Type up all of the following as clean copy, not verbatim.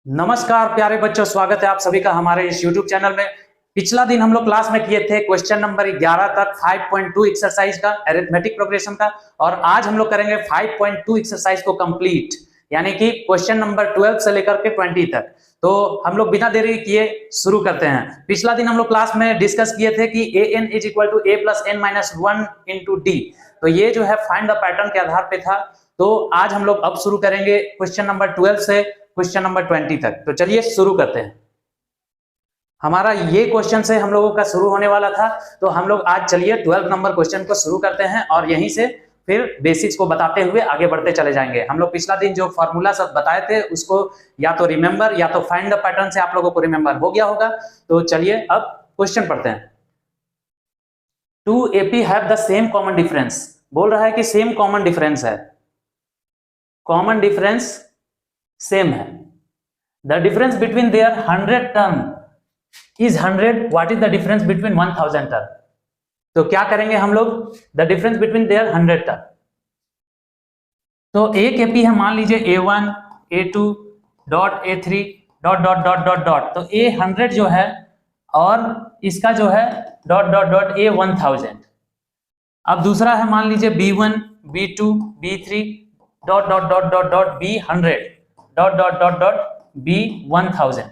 नमस्कार प्यारे बच्चों, स्वागत है आप सभी का हमारे इस YouTube चैनल में। पिछला दिन हम लोग क्लास में किए थे क्वेश्चन नंबर 11 तक 5.2 एक्सरसाइज का, अरिथमेटिक प्रोग्रेशन का, और आज हम लोग करेंगे 5.2 एक्सरसाइज को कंप्लीट, यानी कि क्वेश्चन नंबर 12 से लेकर के 20 तक। तो हम लोग बिना देरी किए शुरू करते हैं। पिछला दिन हम लोग क्लास में डिस्कस किए थे कि an is equal to a plus n minus 1 into d. तो ये जो है फाइंड द पैटर्न के आधार पे था। तो आज हम लोग अब शुरू करेंगे क्वेश्चन नंबर 12 से क्वेश्चन नंबर 20 तक। तो चलिए शुरू करते हैं। हमारा ये क्वेश्चन से हम लोगों का शुरू होने वाला था, तो हम लोग आज चलिए 12 नंबर क्वेश्चन को शुरू करते हैं और यहीं से फिर बेसिक्स को बताते हुए आगे बढ़ते चले जाएंगे। हम लोग पिछला दिन जो फॉर्मूला सब बताए थे उसको या तो रिमेंबर या तो फाइंड द पैटर्न से आप लोगों को रिमेंबर हो गया होगा। तो चलिए अब क्वेश्चन पढ़ते हैं। 2 AP have the same common difference. बोल रहा है कि सेम कॉमन डिफरेंस है, कॉमन डिफरेंस सेम है। The difference between their 100 term is 100। What is the difference between 1000 term? तो क्या करेंगे हम लोग? The difference between their 100 term. तो एक एपी है, मान लीजिए A1 A2 dot A3 dot dot dot dot dot. तो A100 जो है और इसका जो है डॉट डॉट डॉट A1000। अब दूसरा है, मान लीजिए B1 B2 B3 dot dot dot dot dot B100 dot dot dot dot B1000।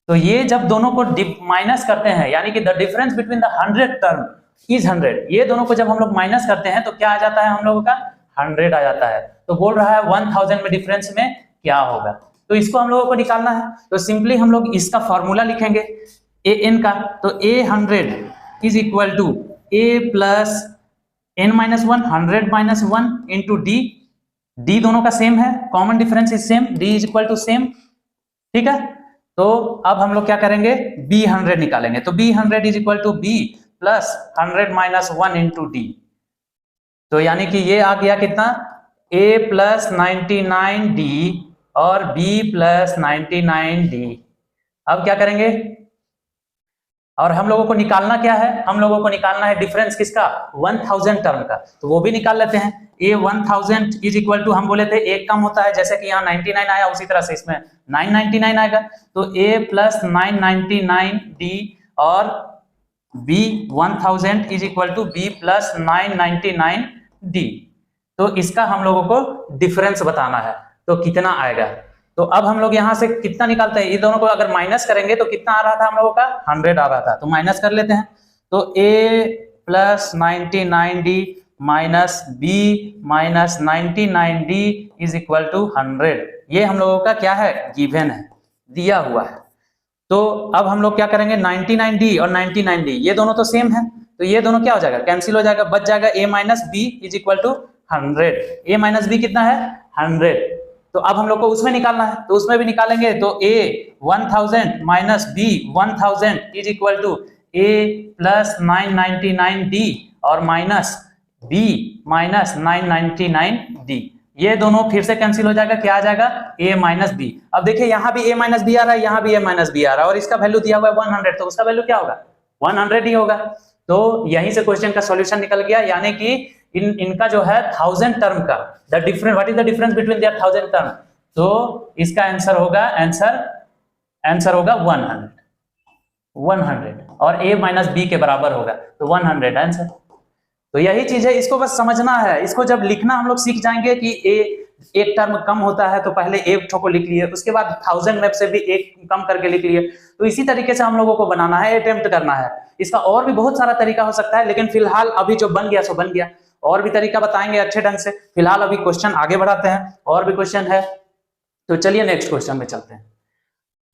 तो ये जब दोनों को माइनस करते हैं, यानी कि the difference between the 100 term is 100, ये दोनों को जब हम लोग माइनस करते हैं तो क्या आ जाता है हम लोगों का? 100 आ जाता है। तो बोल रहा है 1000 में डिफरेंस में क्या होगा, तो इसको हम लोगों को निकालना है। तो सिंपली हम लोग इसका फॉर्मूला लिखेंगे an का। तो A100 is equal to a plus n minus 1, 100 minus 1 into d. D दोनों का सेम है, common difference is same, d is equal to same. ठीक है, तो अब हम लोग क्या करेंगे? B100 निकालेंगे। तो B100 is equal to B plus 100 minus 1 into d. तो यानी कि ये आ गया कितना? A प्लस 99D और B प्लस 99D। अब क्या करेंगे? और हम लोगों को निकालना क्या है? हम लोगों को निकालना है डिफरेंस किसका? 1000 टर्म का। तो वो भी निकाल लेते हैं। A1000 इज इक्वल टू, हम बोले थे एक कम होता है, जैसे कि यहाँ 99 आया उसी तरह से इसमें 999 आएगा। तो A प्लस 999D और B1000 is equal to B plus 999D। तो इसका हम लोगों को डिफरेंस बताना है, तो कितना आएगा? तो अब हम लोग यहां से कितना निकालते हैं? ये दोनों को अगर माइनस करेंगे तो कितना आ रहा था हम लोगों का? 100 आ रहा था। तो माइनस कर लेते हैं। तो A plus 99D minus B minus 99D is equal to 100। ये हम लोगों का क्या है? गिवन है, दिया हुआ है। तो अब हम लोग क्या करेंगे? 99D और 99D ये दोनों तो सेम है, तो ये दोनों क्या हो जाएगा? कैंसिल हो जाएगा, बच जाएगा A minus B is equal to 100। A minus B कितना है? 100। तो अब हम लोग को उसमें निकालना है, तो उसमें भी निकालेंगे। तो A 1000 minus B 1000 is equal to A plus 999D और माइनस B माइनस 999D। ये दोनों फिर से कैंसिल हो जाएगा, क्या आ जाएगा? A minus B। अब देखिए यहाँ भी A माइनस B आ रहा है, यहाँ भी A माइनस B आ रहा है, और इसका वैल्यू दिया हुआ है 100, तो उसका वैल्यू क्या होगा? 100 ही होगा। तो यहीं से क्वेश्चन का सॉल्यूशन निकल गया, यानी कि इनका जो है 1000 टर्म का the difference, what is the difference between their 1000 term? तो इसका आंसर होगा, आंसर होगा 100 और A माइनस B के बराबर होगा, तो 100 आंसर। तो यही चीज है, इसको बस समझना है। इसको जब लिखना हम लोग सीख जाएंगे कि एक टर्म कम होता है तो पहले एक ठो को लिख लिए, उसके बाद 1000 में से भी एक कम करके लिख लिए। तो इसी तरीके से हम लोगों को बनाना है, अटेम्प्ट करना है। इसका और भी बहुत सारा तरीका हो सकता है, लेकिन फिलहाल अभी जो बन गया सो बन गया। और भी तरीका बताएंगे अच्छे ढंग से। फिलहाल अभी क्वेश्चन आगे बढ़ाते हैं, और भी क्वेश्चन है। तो चलिए नेक्स्ट क्वेश्चन में चलते हैं।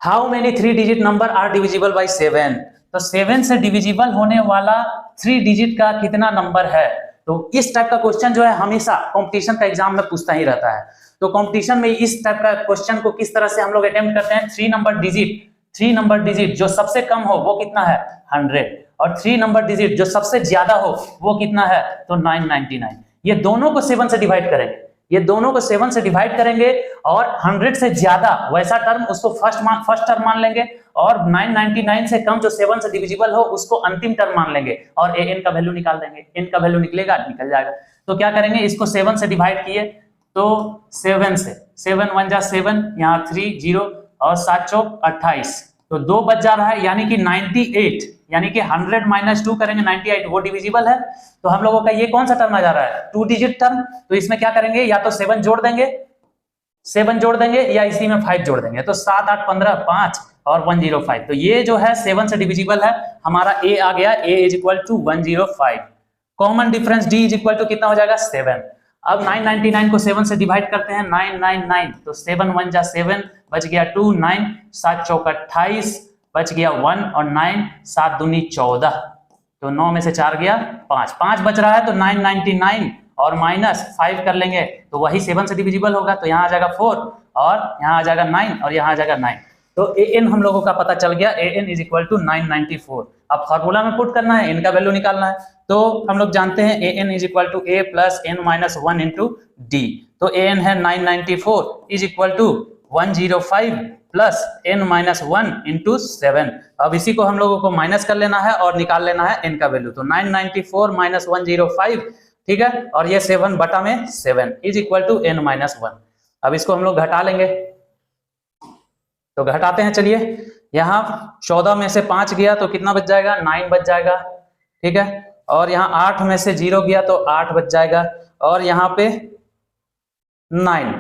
How many 3 digit number are divisible by 7? तो 7 से डिविजिबल होने वाला 3 डिजिट का कितना नंबर है? तो इस टाइप का क्वेश्चन जो है हमेशा कंपटीशन का एग्जाम में पूछता ही रहता है। तो कंपटीशन में इस टाइप का क्वेश्चन को किस तरह से हम लोग अटेम्प्ट करते हैं? 3 नंबर डिजिट जो सबसे कम हो वो कितना है? 100, और 3 नंबर डिजिट जो सबसे ज्यादा हो वो कितना है? तो 999। ये दोनों को 7 से डिवाइड करेंगे, ये दोनों को 7 से डिवाइड करेंगे, और 100 से ज्यादा वैसा टर्म उसको फर्स्ट टर्म मान लेंगे, और 999 से कम जो 7 से डिविजिबल हो उसको अंतिम टर्म मान लेंगे, और an का वैल्यू निकाल देंगे। n का वैल्यू निकलेगा, निकल जाएगा। तो क्या करेंगे? इसको 7 से डिवाइड किए, तो 7 से 7 1 जा 7, यहाँ 3 0 और 7 चौक 28, तो 2 बच जा रहा है, यानी कि 98, यानी कि 100 माइनस 2 करेंगे 98, वो डिविजिबल है। तो हम लोगों का ये कौन सा टर्म आ जा रहा है, 2 डिजिट टर्म। तो इसमें क्या करेंगे, या तो 7 जोड़ देंगे या इसी में 5 जोड़ देंगे, तो 7 8 15 5 और 105। तो ये जो है 7 से डिविजिबल है, हमारा a आ गया, a is equal to 105। Common difference d is equal to कितना हो जाएगा, 7। अब 999 को 7 से डिवाइड करते हैं, 999, तो 7 1 जा 7, बच गया 2, 9 7 चौक 28, बच गया 1 और 9 7 दूनी 14, तो 9 में से 4 गया 5, 5 बच रहा है, तो 999 और माइनस 5 कर लेंगे तो वही 7 से डिविजिबल होगा, तो यहाँ आ जाएगा 4 और यहाँ आ जाएगा 9 और यहाँ आ जाएगा 9। तो an हम लोगों का पता चल गया, an इज इक्वल टू 994। अब फॉर्मूला में पुट करना है, n का वैल्यू निकालना है, तो हम लोग जानते हैं an is equal to a plus n minus 1 into d. तो an है 994 is equal to 105 plus n minus 1 into 7। अब इसी को हम लोगों को माइनस कर लेना है और निकाल लेना है n का वैल्यू, तो 994 माइनस 105, ठीक है, और ये 7 बटा में 7 is equal to n minus 1। अब इसको हम लोग घटा लेंगे, तो घटाते हैं, चलिए। यहाँ 14 में से 5 गया तो कितना बच जाएगा, 9 बच जाएगा, ठीक है, और यहाँ 8 में से 0 गया तो 8 बच जाएगा, और यहाँ पे 9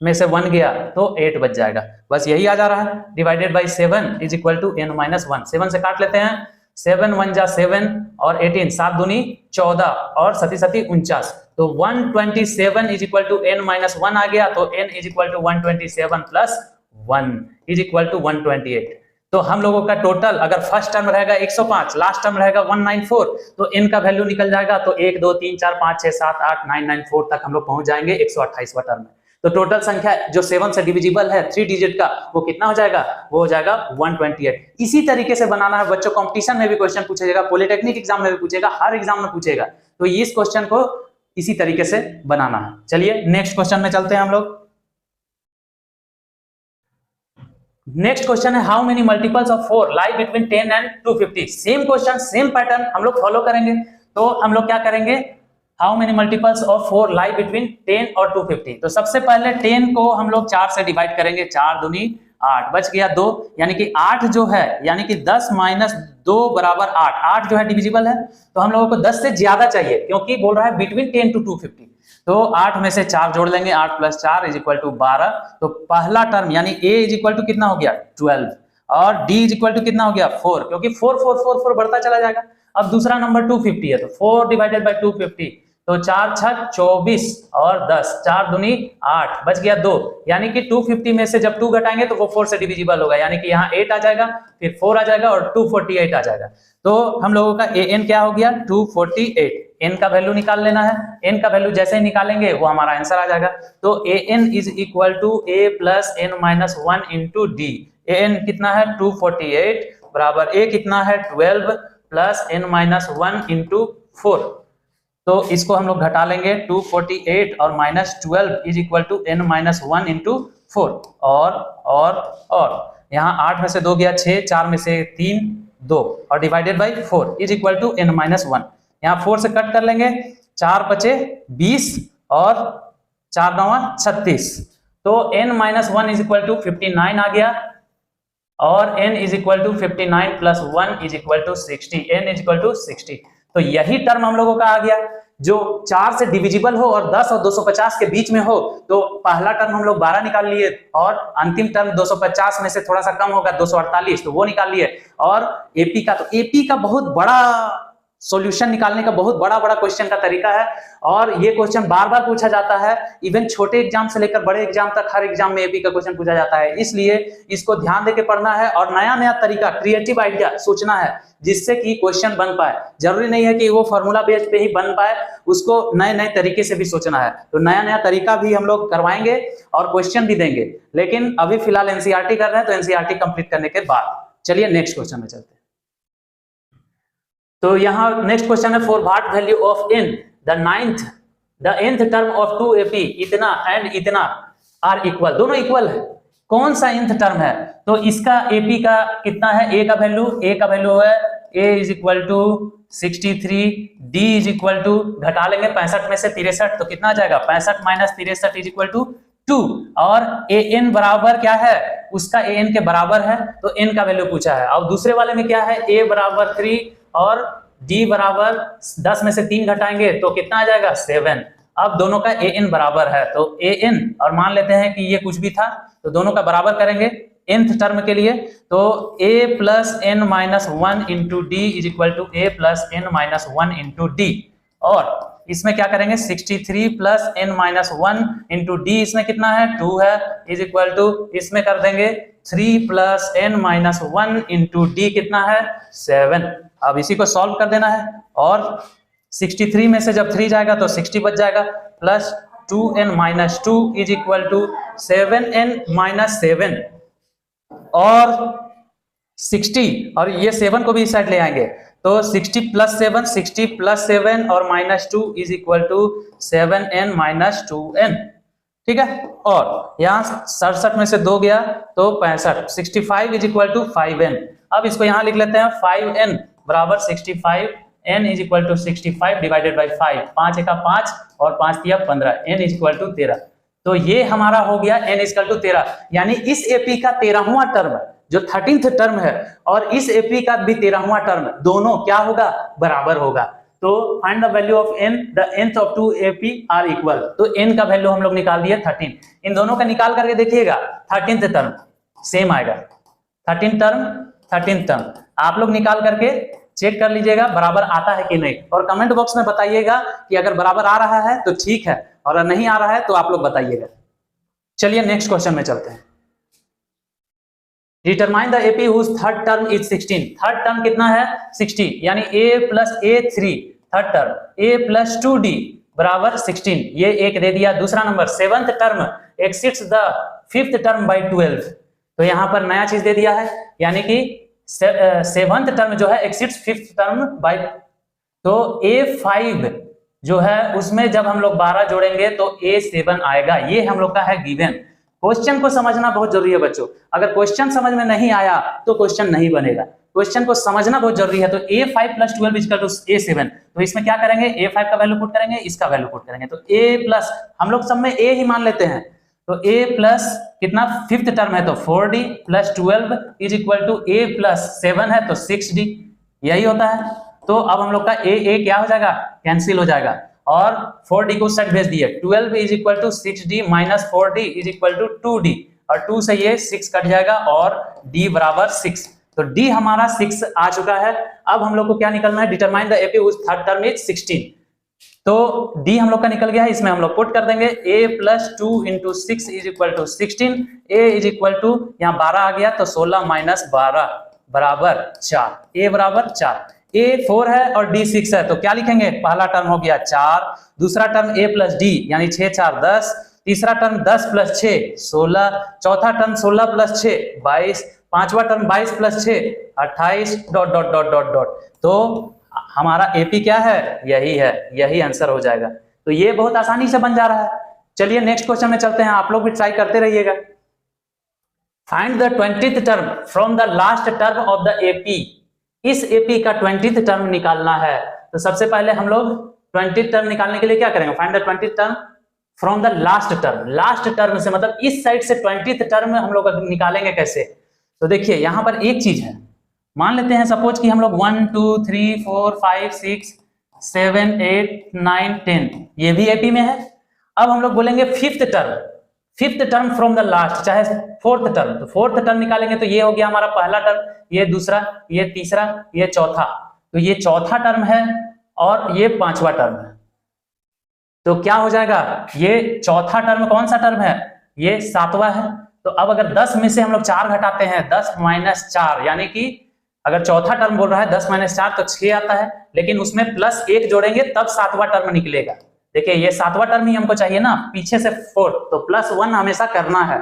में से 1 गया तो 8 बच जाएगा। बस यही आ जा रहा है, divided by 7 is equal to n minus 1। 7 से काट लेते हैं, 7 1 जा 7 और 18, 7 दूनी 14 और 7 7 49, तो 127 is equal to n minus 1 आ गया, तो n is equal to 127 plus 1 is equal to 128। तो हम लोगों का टोटल, अगर फर्स्ट टर्म रहेगा 105, लास्ट टर्म रहेगा 194, तो n का वैल्यू निकल जाएगा, तो 1 2 3 4 5 6 7 8 9 94 तक हम लोग पहुंच जाएंगे 128वां टर्म में। तो टोटल संख्या जो 7 से डिविजिबल है 3 डिजिट का, वो कितना हो जाएगा, वो हो जाएगा 128। इसी तरीके से बनाना है बच्चों, कंपटीशन में भी क्वेश्चन पूछेगा, पॉलिटेक्निक एग्जाम में भी पूछेगा, हर एग्जाम में पूछेगा, तो इस क्वेश्चन को इसी तरीके से बनाना है। चलिए नेक्स्ट क्वेश्चन में चलते हैं हम लोग। नेक्स्ट क्वेश्चन है, how many multiples of 4 lie between 10 and 250। Same question, same pattern हम लोग फॉलो करेंगे। तो हम लोग क्या करेंगे, how many multiples of 4 lie between 10 और 250। तो सबसे पहले 10 को हम लोग 4 से डिवाइड करेंगे, 4 दूनी 8, बच गया 2, यानी कि 8 जो है, यानी कि 10 माइनस 2 बराबर 8। 8 जो है डिविजिबल है, तो हम लोगों को 10 से ज्यादा चाहिए, क्योंकि बोल रहा है बिटवीन 10 टू 250। तो 8 में से 4 जोड़ लेंगे, 8 प्लस 4 इज इक्वल टू 12। तो पहला टर्म यानी a इज इक्वल टू कितना हो गया, 12, और d इज इक्वल टू कितना हो गया, 4, क्योंकि 4 4 4 4 बढ़ता चला जाएगा। अब दूसरा नंबर 250 है, तो 4 डिवाइडेड बाय 250, तो 4 6 24 और 10, 4 दूनी 8, बच गया 2, यानी कि 250 में से जब 2 घटाएंगे तो वो 4 से डिविजिबल होगा, यानी कि यहाँ 8 आ जाएगा, फिर 4 आ जाएगा और 248 आ जाएगा। तो हम लोगों का an क्या हो गया, 248। n का वैल्यू निकाल लेना है, n का वैल्यू जैसे ही निकालेंगे वो हमारा आंसर आ जाएगा। तो an is equal to a plus n minus 1 into d. an कितना है, 248 बराबर a कितना है, 12 प्लस n माइनस 1 इंटू 4। तो इसको हम लोग घटा लेंगे, 248 और minus 12 is equal to n minus 1 into 4, और यहाँ 8 में से 2 गया 6, 4 में से 3 2, और divided by 4 is equal to n minus 1। यहाँ 4 से कट कर लेंगे, 4 बचे 20 और 4 9 36, तो n minus 1 is equal to 59 आ गया, और n is equal to 59 plus 1 is equal to 60, n is equal to 60। तो यही टर्म हम लोगों का आ गया, जो 4 से डिविजिबल हो और 10 और 250 के बीच में हो। तो पहला टर्म हम लोग 12 निकाल लिए, और अंतिम टर्म 250 में से थोड़ा सा कम होगा 248, तो वो निकाल लिए। और एपी का, तो एपी का बहुत बड़ा सॉल्यूशन निकालने का बहुत बड़ा क्वेश्चन का तरीका है, और ये क्वेश्चन बार बार पूछा जाता है, इवन छोटे एग्जाम से लेकर बड़े एग्जाम तक हर एग्जाम में एपी का क्वेश्चन पूछा जाता है। इसलिए इसको ध्यान देके पढ़ना है, और नया नया तरीका, क्रिएटिव आइडिया सोचना है, जिससे कि क्वेश्चन बन पाए। जरूरी नहीं है कि वो फॉर्मूला बेस्ड पे ही बन पाए, उसको नए नए तरीके से भी सोचना है। तो नया नया तरीका भी हम लोग करवाएंगे और क्वेश्चन भी देंगे, लेकिन अभी फिलहाल एनसीईआरटी कर रहे हैं, तो एनसीईआरटी कंप्लीट करने के बाद चलिए नेक्स्ट क्वेश्चन में चलते हैं। तो यहाँ नेक्स्ट क्वेश्चन है, for what value of n the nth term of 2ap इतना एंड इतना आर इक्वल, दोनों इक्वल है, कौन सा nth टर्म है। तो इसका ap का कितना है, a का वैल्यू है a is equal to 63, d is equal to, घटा लेंगे 65 में से 63, तो कितना आ जाएगा, 65 माइनस 63 इज इक्वल टू 2 और ए एन बराबर क्या है, उसका ए एन के बराबर है तो एन का वैल्यू पूछा है। अब दूसरे वाले में क्या है, ए बराबर 3 और डी बराबर 10 में से 3 घटाएंगे तो कितना आ जाएगा 7। अब दोनों का ए एन बराबर है तो ए एन, और मान लेते हैं कि ये कुछ भी था तो दोनों का बराबर करेंगे nth टर्म के लिए, तो a plus N minus 1 into d is equal to a plus N minus 1 into d, और इसमें क्या करेंगे 63 plus N minus 1 into d, इसमें कितना है 2 है, इज इक्वल टू इसमें कर देंगे 3 plus N minus 1 into d कितना है 7। अब इसी को सॉल्व कर देना है और 63 में से जब 3 जाएगा तो 60 बच जाएगा, plus 2n minus 2 is equal to 7n minus 7 और 60, और ये 7 को भी इस साइड ले आएंगे तो 60 प्लस 7 60 प्लस 7 और minus 2 is equal to 7n minus 2n, ठीक है। और यहाँ 67 में से 2 गया तो 65, 65 इज इक्वल टू 5n। अब इसको यहाँ लिख लेते हैं 5n बराबर 65, n is equal to 65 divided by 5, 5 एका 5 और 5 दिया 15, n इज इक्वल टू 13। तो ये हमारा हो गया n इज इक्वल टू 13, यानी इस एपी का 13वां टर्म जो 13th टर्म है और इस एपी का भी 13वां टर्म, दोनों क्या होगा बराबर होगा। तो find the value of n, the nth of two AP are equal, तो n का वैल्यू हम लोग निकाल दिए 13, इन दोनों का निकाल करके देखिएगा 13th टर्म सेम आएगा, 13th टर्म आप लोग निकाल करके चेक कर लीजिएगा बराबर आता है कि नहीं, और कमेंट बॉक्स में बताइएगा कि अगर बराबर आ रहा है तो ठीक है और अगर नहीं आ रहा है तो आप लोग बताइएगा। चलिए नेक्स्ट क्वेश्चन में चलते हैं। Determine the AP whose third term is 16, third term कितना है 60, यानी a plus a3 third term a plus 2d बराबर 16, ये एक दे दिया। दूसरा नंबर 7th term exceeds the 5th term by 12, तो यहाँ पर नया चीज दे दिया है, यानी कि 7th टर्म जो है एक्सीड्स 5th टर्म बाय, तो a5 जो है उसमें जब हम लोग 12 जोड़ेंगे तो a7 आएगा, ये हम लोग का है गिवन। क्वेश्चन को समझना बहुत जरूरी है बच्चों, अगर क्वेश्चन समझ में नहीं आया तो क्वेश्चन नहीं बनेगा, क्वेश्चन को समझना बहुत जरूरी है। तो a5 plus 12 equal to a7, तो इसमें क्या करेंगे a5 का वैल्यू पुट करेंगे, इसका वैल्यू पुट करेंगे, तो a प्लस हम लोग सब में a ही मान लेते हैं, तो a प्लस कितना 5th टर्म है तो 4d plus 12 is equal to a plus 7 है तो 6d, यही होता है। तो अब हम लोग का a क्या हो जाएगा कैंसिल हो जाएगा और 4d को साइड भेज दिए, 12 is equal to 6d minus 4d is equal to 2d, और 2 से ये 6 कट जाएगा और d बराबर 6, तो d हमारा 6 आ चुका है। अब हम लोग को क्या निकलना है, determine the AP whose third term is 16, तो d हम लोग का निकल गया है, इसमें हम लोग पुट कर देंगे a plus 2 into 6 is equal to 16, a is equal to यहाँ 12 आ गया तो 16 माइनस 12 बराबर 4, a बराबर 4, a 4 है और d 6 है, तो क्या लिखेंगे, पहला टर्म हो गया 4, दूसरा टर्म a प्लस d यानी 6 4 10, तीसरा टर्म 10 प्लस 6 16, चौथा टर्म 16 प्लस 6 22, पांचवा term 22 plus 6 28 dot dot dot dot dot, तो हमारा एपी क्या है, यही है, यही आंसर हो जाएगा। तो ये बहुत आसानी से बन जा रहा है। चलिए नेक्स्ट क्वेश्चन में चलते हैं, आप लोग भी ट्राई करते रहिएगा। Find the 20th term from the last term of the AP, इस एपी का 20th टर्म निकालना है, तो सबसे पहले हम लोग 20th टर्म निकालने के लिए क्या करेंगे, find the 20th term from the last term, last term से मतलब इस साइड से 20th टर्म हम लोग निकालेंगे कैसे, तो देखिए यहाँ पर एक चीज है, मान लेते हैं सपोज कि हम लोग 1 2 3 4 5 6 7 8 9 10 ये भी एपी में है। अब हम लोग बोलेंगे 5th term from the last, चाहे 4th टर्म, तो 4th टर्म निकालेंगे तो ये हो गया हमारा पहला टर्म, ये दूसरा, ये तीसरा, ये चौथा, तो ये चौथा टर्म है और ये पांचवा टर्म है, तो क्या हो जाएगा, ये चौथा टर्म कौन सा टर्म है, ये 7वां है। तो अब अगर 10 में से हम लोग 4 घटाते हैं, 10 माइनस 4, यानी कि अगर चौथा टर्म बोल रहा है 10 माइनस 4 तो 6 आता है, लेकिन उसमें प्लस 1 जोड़ेंगे तब 7वां टर्म निकलेगा। देखिए ये 7वां टर्म ही हमको चाहिए ना, पीछे से 4, तो प्लस 1 हमेशा करना है,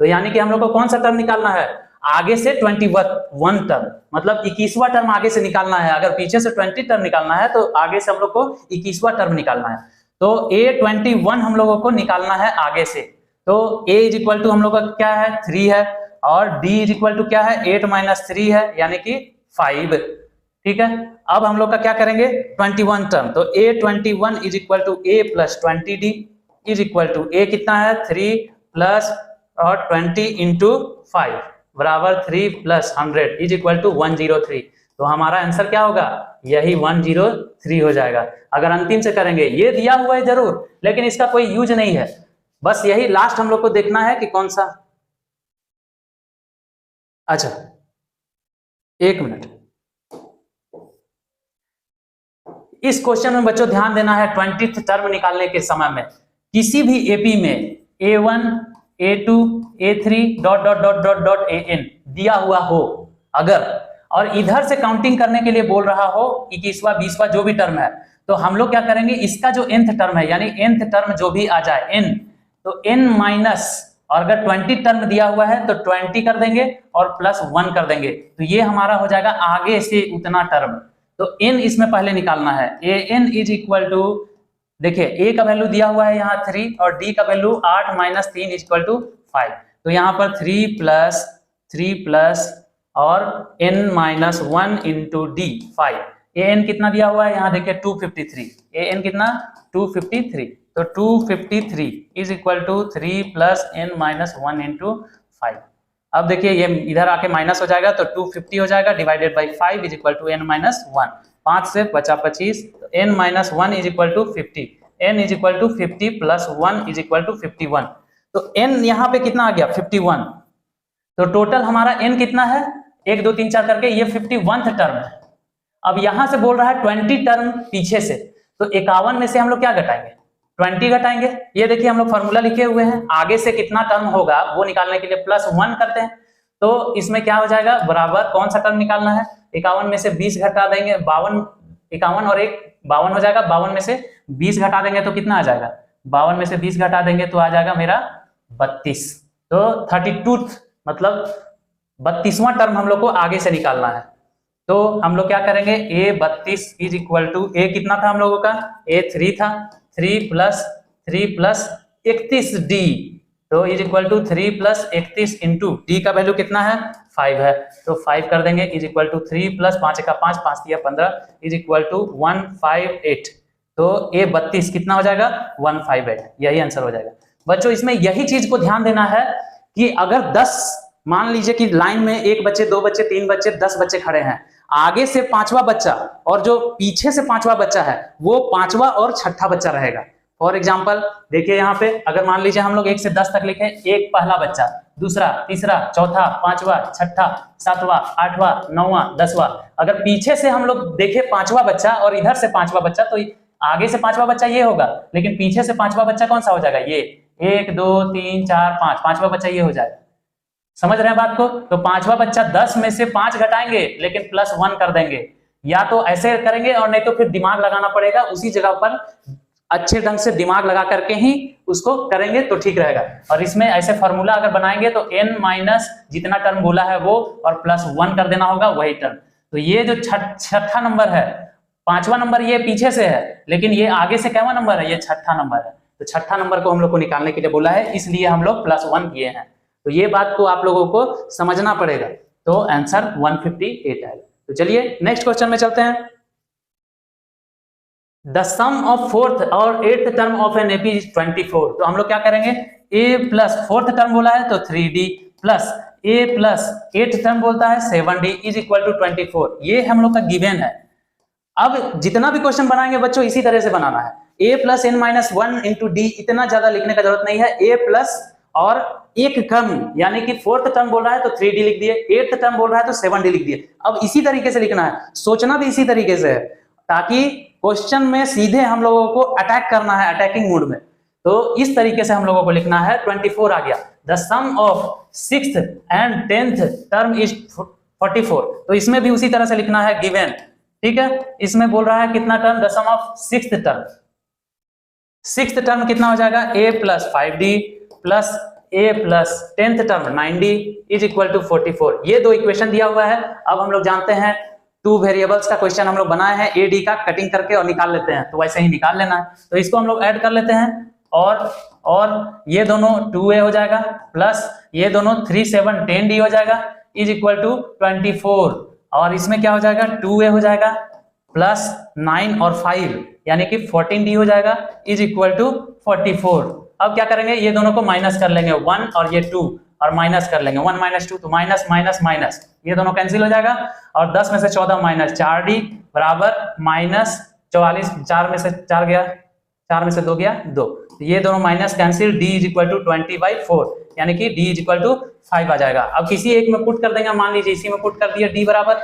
तो यानी कि हम लोग को कौन सा टर्म निकालना है, आगे से 21 टर्म, मतलब 21वां टर्म आगे से निकालना है। अगर पीछे से 20 टर्म निकालना है तो आगे से हम लोग को 21वां टर्म निकालना है, तो A21 हम लोगों को निकालना है आगे से, तो A इज इक्वल टू हम लोग का क्या है 3 है और D इज इक्वल टू क्या है 8 माइनस 3 है, यानी कि 5, ठीक है। अब हम लोग का क्या करेंगे 21 टर्म, तो A21 is equal to A plus 20D is equal to A कितना है 3 प्लस और 20 इंटू 5 बराबर 3 प्लस 100 इज इक्वल टू 103। तो हमारा आंसर क्या होगा, यही 103 हो जाएगा। अगर अंतिम से करेंगे, ये दिया हुआ है जरूर, लेकिन इसका कोई यूज नहीं है, बस यही लास्ट हम लोग को देखना है कि कौन सा। अच्छा एक मिनट, इस क्वेश्चन में बच्चों ध्यान देना है, 20th टर्म निकालने के समय में किसी भी एपी में A1 A2 A3 dot dot dot dot dot AN दिया हुआ हो अगर, और इधर से काउंटिंग करने के लिए बोल रहा हो 21वां 20वां जो भी टर्म है, तो हम लोग क्या करेंगे, इसका जो nth टर्म है यानी nth टर्म जो भी आ जाए n, तो n माइनस, और अगर 20 टर्म दिया हुआ है तो 20 कर देंगे और प्लस 1 कर देंगे, तो ये हमारा हो जाएगा आगे से उतना टर्म। तो n इसमें पहले निकालना है, an इज इक्वल टू, देखिए a का वैल्यू दिया हुआ है यहाँ 3 और d का वैल्यू 8 माइनस 3 इक्वल टू 5, तो यहाँ पर 3 प्लस और n minus 1 into D 5, an कितना दिया हुआ है यहाँ देखिए 253, an कितना 253, तो 253 is equal to 3 plus n minus 1 into 5। अब देखिए ये इधर आके माइनस हो जाएगा तो 250 हो जाएगा, divided by 5 is equal to n minus 1, 5 से बचा 25, तो n minus 1 is equal to 50, n is equal to 50 plus 1 is equal to 51, तो n यहाँ पे कितना आ गया 51, तो टोटल हमारा n कितना है 1 2 3 4 करके ये 51th टर्म है। अब यहां से बोल रहा है 20 टर्म पीछे से, तो 51 में से हम लोग क्या घटाएंगे, 20 घटाएंगे। ये देखिए हम लोग फॉर्मूला लिखे हुए हैं, आगे से कितना टर्म होगा वो निकालने के लिए प्लस 1 करते हैं, तो इसमें क्या हो जाएगा बराबर, कौन सा टर्म निकालना है, 51 में से 20 घटा देंगे, 52, 51 और 1 52 हो जाएगा, 52 में से 20 घटा देंगे तो कितना आ जाएगा, 52 में से 20 घटा देंगे तो आ जाएगा मेरा 32, तो 32 मतलब 32वां टर्म हम लोग को आगे से निकालना है। तो हम लोग क्या करेंगे, A32 is equal to, A कितना था हम लोगों का, A3 था, 3 प्लस 31D, तो is equal to 3 plus 31 into D का वैल्यू कितना है 5 है, तो 5 कर देंगे इज इक्वल टू 3 प्लस 5 का 5, 5 दिया 15 इज इक्वल टू 158, तो A32 कितना हो जाएगा 158, यही आंसर हो जाएगा। बच्चों इसमें यही चीज को ध्यान देना है कि अगर 10 मान लीजिए कि लाइन में 1 बच्चे 2 बच्चे 3 बच्चे 10 बच्चे खड़े हैं, आगे से 5वां बच्चा और जो पीछे से 5वां बच्चा है वो 5वां और 6ठा बच्चा रहेगा। फॉर एग्जांपल देखिए यहाँ पे अगर मान लीजिए हम लोग 1 से 10 तक लिखे, एक पहला बच्चा, दूसरा, तीसरा, चौथा, 5वां, 6ठा, 7वां, 8वां, 9वां, 10वां, अगर पीछे से हम लोग देखे 5वां बच्चा और इधर से 5वां बच्चा, तो आगे से 5वां बच्चा ये होगा, लेकिन पीछे से 5वां बच्चा कौन सा हो जाएगा, ये 1 2 3 4 5, 5वां बच्चा ये हो जाएगा। समझ रहे हैं बात को, तो 5वां बच्चा 10 में से 5 घटाएंगे लेकिन प्लस 1 कर देंगे, या तो ऐसे करेंगे और नहीं तो फिर दिमाग लगाना पड़ेगा, उसी जगह पर अच्छे ढंग से दिमाग लगा करके ही उसको करेंगे तो ठीक रहेगा। और इसमें ऐसे फॉर्मूला अगर बनाएंगे तो n माइनस जितना टर्म बोला है वो और प्लस 1 कर देना होगा वही टर्म। तो ये जो छठा नंबर है, 5वां नंबर ये पीछे से है लेकिन ये आगे से कैवा नंबर है, ये 6ठा नंबर है, तो 6ठा नंबर को हम लोग को निकालने के लिए बोला है, इसलिए हम लोग प्लस 1 किए हैं। तो ये बात को आप लोगों को समझना पड़ेगा, तो आंसर 158 आएगा। तो चलिए नेक्स्ट क्वेश्चन में चलते हैं। द सम ऑफ 4th और 8th term of an AP is 24, तो हम लोग क्या करेंगे, a प्लस 4th टर्म बोला है तो 3d plus a plus 8th term बोलता है 7d इज इक्वल टू 24, ये हम लोग का गिवन है। अब जितना भी क्वेश्चन बनाएंगे बच्चों इसी तरह से बनाना है, a plus n minus 1 into D, इतना ज्यादा लिखने का जरूरत नहीं है, a प्लस और एक कम, यानी कि 4th टर्म बोल रहा है तो 3d लिख दिए, 8th टर्म बोल रहा है तो 7d लिख दिए। अब इसी तरीके से लिखना है, सोचना भी इसी तरीके से है, ताकि क्वेश्चन में सीधे हम लोगों को अटैक करना है, अटैकिंग मूड में। तो इस तरीके से हम लोगों को लिखना है, 24 आ गया, the sum of 6th and 10th term is 44, तो इसमें भी उसी तरह से लिखना है गिवन, ठीक है। इसमें बोल रहा है कितना term, the sum of 6th term, 6th term कितना हो जाएगा, a plus 5d plus a plus 10th term 9d is equal to 44। ये दो इक्वेशन दिया हुआ है। अब हम लोग जानते हैं 2 वेरिएबल्स का क्वेश्चन हम लोग बनाए हैं, a d का कटिंग करके और निकाल लेते हैं, तो वैसे ही निकाल लेना है। तो इसको हम लोग ऐड कर लेते हैं और ये दोनों 2a हो जाएगा प्लस ये दोनों 3 7 10d हो जाएगा इज इक्वल टू 24, और इसमें क्या हो जाएगा 2a हो जाएगा प्लस 9 और 5 यानी कि 14d हो जाएगा इज इक्वल टू 44। अब क्या करेंगे, ये दोनों को माइनस कर लेंगे, 1 और ये 2 और माइनस कर लेंगे, 1 माइनस 2 तो माइनस माइनस माइनस, ये दोनों कैंसिल हो जाएगा। और 10 में से 14 माइनस 4d बराबर माइनस 44, 4 में से 4 गया, 4 में से 2 गया 2, तो ये दोनों minus cancel, d is equal to 20/4 यानी कि d इज इक्वल टू 5 आ जाएगा। अब किसी एक में पुट कर देंगे, मान लीजिए इसी में पुट कर दिया d बराबर,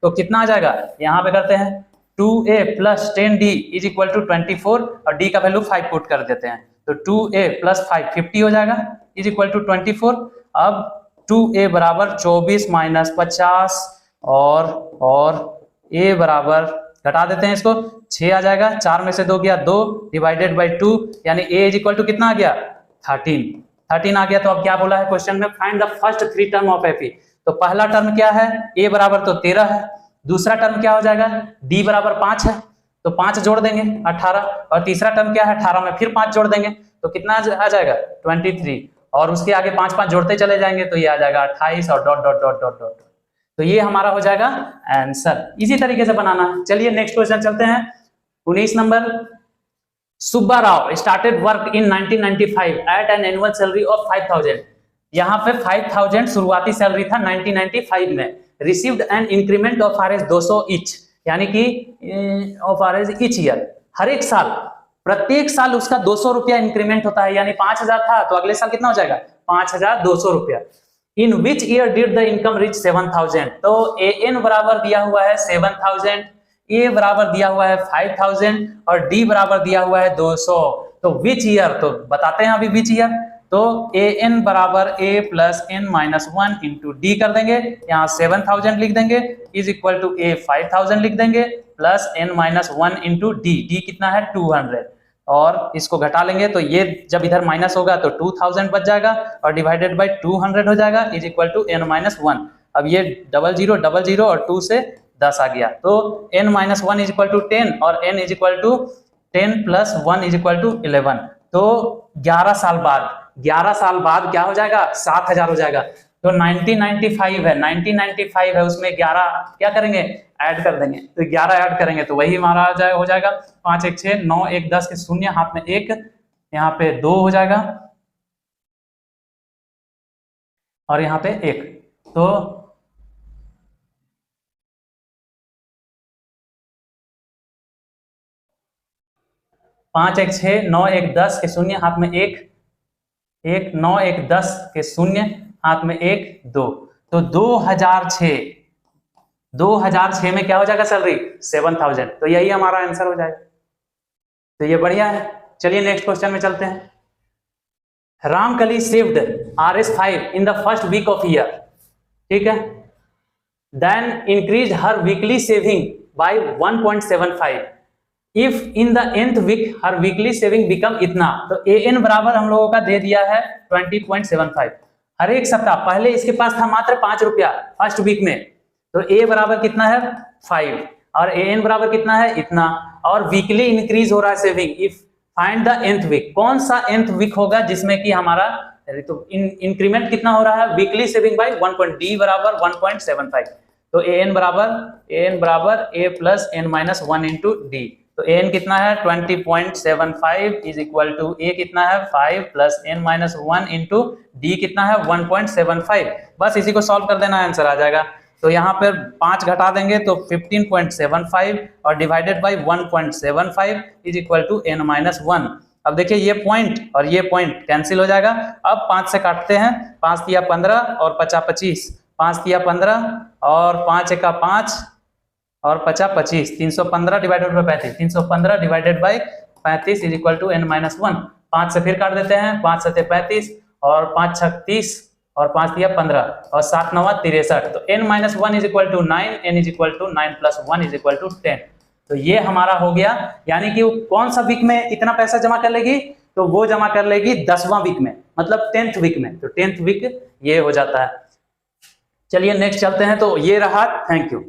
तो कितना आ जाएगा, यहाँ पे करते हैं 2a plus 10d is equal to 24 और d का वैल्यू 5 पुट कर देते हैं, तो 2a प्लस 5 50 हो जाएगा इज इक्वल टू 24। अब 2a बराबर 24 माइनस 50 और a बराबर घटा देते हैं इसको, 6 आ जाएगा, 4 में से 2 गया 2 डिवाइडेड बाई 2 यानी a इज इक्वल टू कितना आ गया 13 आ गया। तो अब क्या बोला है क्वेश्चन में, find the first 3 term of F. तो पहला टर्म क्या है, a बराबर तो 13 है, दूसरा टर्म क्या हो जाएगा, d बराबर 5 है तो 5 जोड़ देंगे 18, और तीसरा टर्म क्या है 18 में फिर 5 जोड़ देंगे तो कितना आ जाएगा 23, और उसके आगे 5 5 जोड़ते चले जाएंगे तो ये आ जाएगा 28 और dot dot dot dot dot, तो ये हमारा हो जाएगा आंसर। इसी तरीके से बनाना है। चलिए नेक्स्ट क्वेश्चन चलते हैं, 19 number. Subba Rao started work in 1995 at an annual salary of 5000। यहाँ पे 5000 शुरुआती सैलरी था 1995 में। Received an increment of RS 200 each, यानी कि ऑफ आरएस ईच ईयर, हर एक साल प्रत्येक साल उसका 200 रुपया इंक्रीमेंट होता है, यानी 5000 था तो अगले साल कितना हो जाएगा 5200 रुपया। In which year did the income reach 7000, तो ए एन बराबर दिया हुआ है 7000, ए बराबर दिया हुआ है 5000 और डी बराबर दिया हुआ है 200, तो विच ईयर, तो बताते हैं अभी विच ईयर, तो ए एन बराबर A plus N minus 1 into D कर देंगे, यहाँ 7000 लिख देंगे इज इक्वल टू ए 5000 लिख देंगे plus N minus 1 into d, d कितना है 200, और इसको घटा लेंगे तो ये जब इधर माइनस होगा तो 2000 बच जाएगा और डिवाइडेड बाय 200 हो जाएगा is equal to n minus 1। अब ये 00 और 2 से 10 आ गया, तो n minus 1 is equal to 10 और n is equal to 10 plus 1 is equal to 11, तो 11 साल बाद क्या हो जाएगा 7000 हो जाएगा। तो 1995 है, 1995 है, उसमें 11 क्या करेंगे ऐड कर देंगे, तो 11 ऐड करेंगे तो वही हमारा हो जाएगा 5 1 6 9 1 10 के शून्य, हाथ में 1, यहाँ पे 2 हो जाएगा और यहाँ पे 1, तो 5 1 6 9 1 10 के शून्य, हाथ में 1 1 9 1 10 के शून्य, हाथ में 1 2, तो 2006 में क्या हो जाएगा सैलरी 7000, तो यही हमारा आंसर हो जाएगा। तो ये बढ़िया है। चलिए नेक्स्ट क्वेश्चन में चलते हैं। Ramkali saved RS5 in the first week of year, ठीक है, then increase her weekly saving by 1.75, if in the nth week her weekly saving become इतना, तो an बराबर हम लोगों का दे दिया है 20.75, हर एक सप्ताह, पहले इसके पास था मात्र 5 रुपया फर्स्ट वीक में, तो a बराबर कितना है 5 और an बराबर कितना है इतना, और वीकली इंक्रीज हो रहा है saving, if find the nth week, कौन सा nth वीक होगा जिसमें कि हमारा तो इंक्रीमेंट कितना हो रहा है वीकली सेविंग बाय 1. बराबर 1.75, तो an बराबर a plus n minus 1 into d, तो an कितना है 20.75 इज इक्वल टू a कितना है 5 plus n minus 1 into d कितना है 1.75, बस इसी को सॉल्व कर देना आंसर आ जाएगा। तो यहाँ पर 5 घटा देंगे तो 15.75 और divided by 1.75 is equal to n minus 1। अब देखिए ये पॉइंट और ये पॉइंट कैंसिल हो जाएगा, अब 5 से काटते हैं, 5 तिया 15 और 50 25, 5 तिया 15 और 5 एका 5 और 50 25, 315 divided by 35, 315 divided by 35 is equal to n minus 1। 5 से फिर काट देते हैं, 5 7 35 और 5 6 30 और 5 दिया 15 और 7 9 63, तो n minus 1 is equal to 9, n is equal to 9 plus 1 is equal to 10, तो ये हमारा हो गया। यानी कि कौन सा वीक में इतना पैसा जमा कर लेगी, तो वो जमा कर लेगी 10वां वीक में, मतलब 10th वीक में, तो 10th वीक ये हो जाता है। चलिए नेक्स्ट चलते हैं, तो ये रहा, थैंक यू।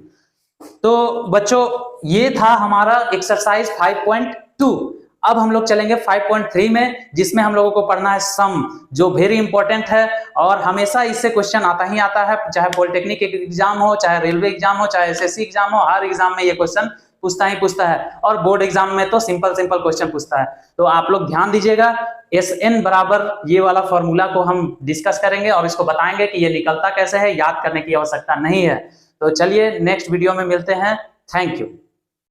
तो बच्चों ये था हमारा एक्सरसाइज 5.2। अब हम लोग चलेंगे 5.3 में, जिसमें हम लोगों को पढ़ना है सम, जो वेरी इंपॉर्टेंट है और हमेशा इससे क्वेश्चन आता ही आता है, चाहे पॉलिटेक्निक एग्जाम हो, चाहे रेलवे एग्जाम हो, चाहे एसएससी एग्जाम हो, हर एग्जाम में ये क्वेश्चन पूछता ही पूछता है, और बोर्ड एग्जाम में तो सिंपल सिंपल क्वेश्चन पूछता है। तो आप लोग ध्यान दीजिएगा, SN बराबर ये वाला फॉर्मूला को हम डिस्कस करेंगे और इसको बताएंगे कि ये निकलता कैसे है, याद करने की आवश्यकता नहीं है। तो चलिए नेक्स्ट वीडियो में मिलते हैं। Thank you.